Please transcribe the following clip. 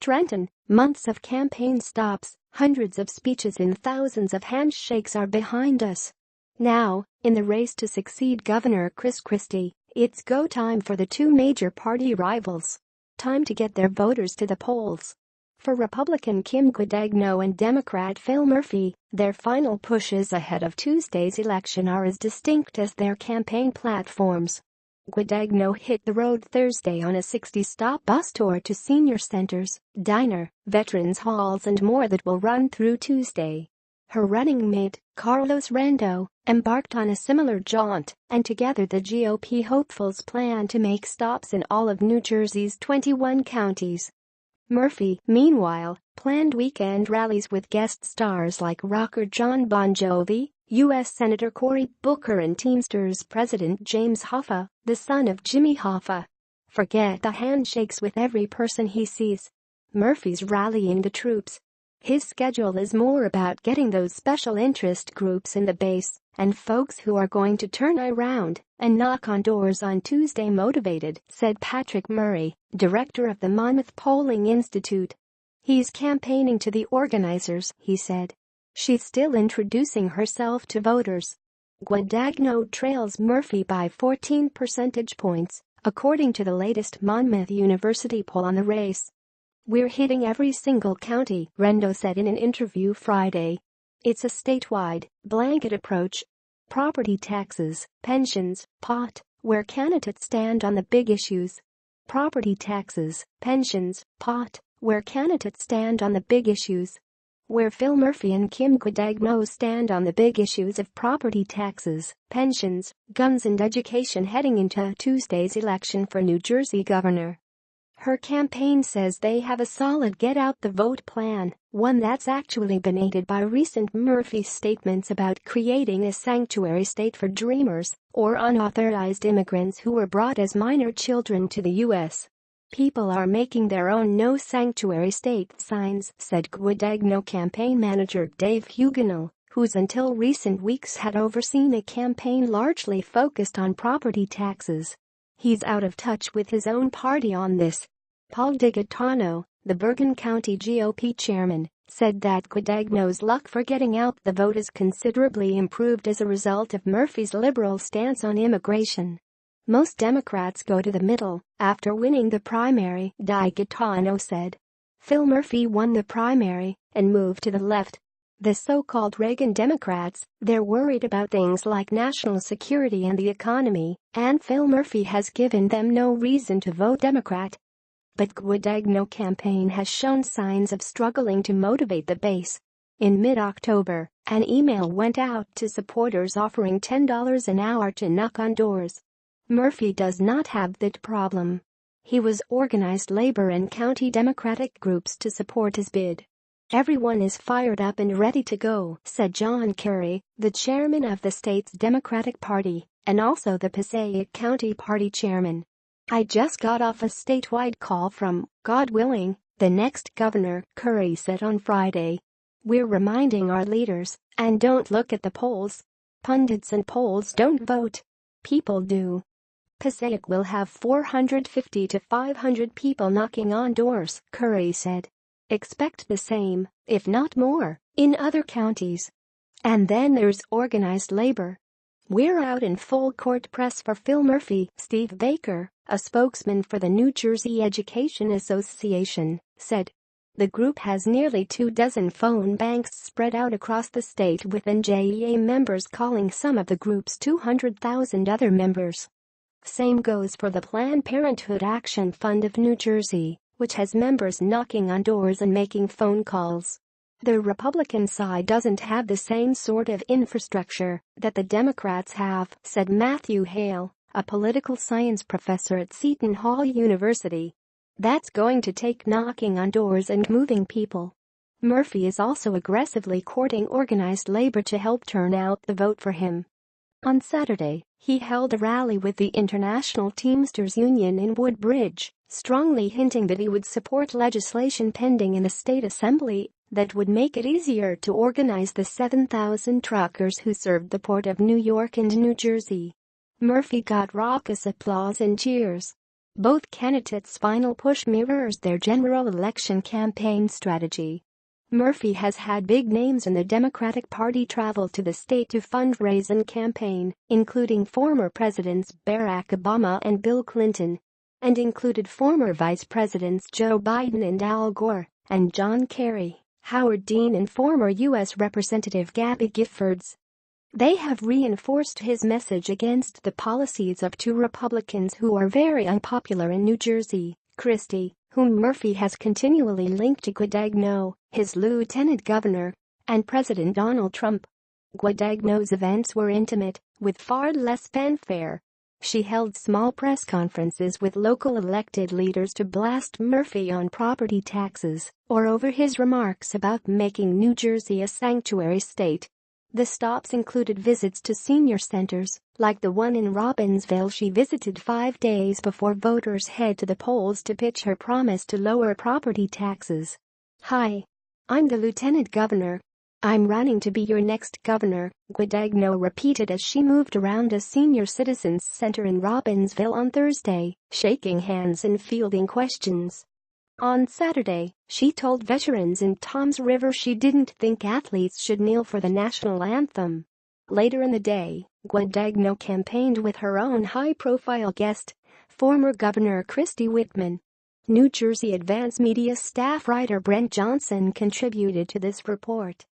Trenton, months of campaign stops, hundreds of speeches and thousands of handshakes are behind us. Now, in the race to succeed Governor Chris Christie, it's go time for the two major party rivals. Time to get their voters to the polls. For Republican Kim Guadagno and Democrat Phil Murphy, their final pushes ahead of Tuesday's election are as distinct as their campaign platforms. Guadagno hit the road Thursday on a 60-stop bus tour to senior centers, diner, veterans halls and more that will run through Tuesday. Her running mate, Carlos Rendo, embarked on a similar jaunt, and together the GOP hopefuls plan to make stops in all of New Jersey's 21 counties. Murphy, meanwhile, planned weekend rallies with guest stars like rocker Jon Bon Jovi, U.S. Senator Cory and Teamsters President Jimmy Hoffa, the son of Jimmy Hoffa. Forget the handshakes with every person he sees. Murphy's rallying the troops. His schedule is more about getting those special interest groups in the base and folks who are going to turn around and knock on doors on Tuesday motivated, said Patrick Murray, director of the Monmouth Polling Institute. He's campaigning to the organizers, he said. She's still introducing herself to voters. Guadagno trails Murphy by 14 percentage points, according to the latest Monmouth University poll on the race. We're hitting every single county, Rendo said in an interview Friday. It's a statewide, blanket approach. Property taxes, pensions, pot, where candidates stand on the big issues. Property taxes, pensions, pot, where candidates stand on the big issues. Where Phil Murphy and Kim Guadagno stand on the big issues of property taxes, pensions, guns and education heading into Tuesday's election for New Jersey governor. Her campaign says they have a solid get-out-the-vote plan, one that's actually been aided by recent Murphy statements about creating a sanctuary state for dreamers or unauthorized immigrants who were brought as minor children to the U.S. People are making their own no sanctuary state signs, said Guadagno campaign manager Dave Huguenot, who's until recent weeks had overseen a campaign largely focused on property taxes. He's out of touch with his own party on this. Paul DiGaetano, the Bergen County GOP chairman, said that Guadagno's luck for getting out the vote is considerably improved as a result of Murphy's liberal stance on immigration. Most Democrats go to the middle after winning the primary, DiGaetano said. Phil Murphy won the primary and moved to the left. The so-called Reagan Democrats, they're worried about things like national security and the economy, and Phil Murphy has given them no reason to vote Democrat. But Guadagno campaign has shown signs of struggling to motivate the base. In mid-October, an email went out to supporters offering $10 an hour to knock on doors. Murphy does not have that problem. He was organized labor and county Democratic groups to support his bid. Everyone is fired up and ready to go, said John Cory, the chairman of the state's Democratic Party, and also the Passaic County Party chairman. I just got off a statewide call from, God willing, the next governor, Cory said on Friday. We're reminding our leaders, and don't look at the polls. Pundits and polls don't vote. People do. Passaic will have 450 to 500 people knocking on doors, Cory said. Expect the same, if not more, in other counties. And then there's organized labor. We're out in full court press for Phil Murphy, Steve Baker, a spokesman for the New Jersey Education Association, said. The group has nearly 24 phone banks spread out across the state with NJEA members calling some of the group's 200,000 other members. Same goes for the Planned Parenthood Action Fund of New Jersey, which has members knocking on doors and making phone calls. The Republican side doesn't have the same sort of infrastructure that the Democrats have, said Matthew Hale, a political science professor at Seton Hall University. That's going to take knocking on doors and moving people. Murphy is also aggressively courting organized labor to help turn out the vote for him. On Saturday, he held a rally with the International Teamsters Union in Woodbridge, strongly hinting that he would support legislation pending in the state assembly that would make it easier to organize the 7,000 truckers who served the Port of New York and New Jersey. Murphy got raucous applause and cheers. Both candidates' final push mirrors their general election campaign strategy. Murphy has had big names in the Democratic Party travel to the state to fundraise and campaign, including former Presidents Barack Obama and Bill Clinton, and included former Vice Presidents Joe Biden and Al Gore, and John Kerry, Howard Dean and former U.S. Representative Gabby Giffords. They have reinforced his message against the policies of two Republicans who are very unpopular in New Jersey, Christie, whom Murphy has continually linked to Guadagno, his lieutenant governor, and President Donald Trump. Guadagno's events were intimate, with far less fanfare. She held small press conferences with local elected leaders to blast Murphy on property taxes or over his remarks about making New Jersey a sanctuary state. The stops included visits to senior centers, like the one in Robbinsville she visited 5 days before voters head to the polls to pitch her promise to lower property taxes. "Hi. I'm the lieutenant governor. I'm running to be your next governor," Guadagno repeated as she moved around a senior citizens center in Robbinsville on Thursday, shaking hands and fielding questions. On Saturday, she told veterans in Toms River she didn't think athletes should kneel for the national anthem. Later in the day, Guadagno campaigned with her own high-profile guest, former Governor Christie Whitman. New Jersey Advance Media staff writer Brent Johnson contributed to this report.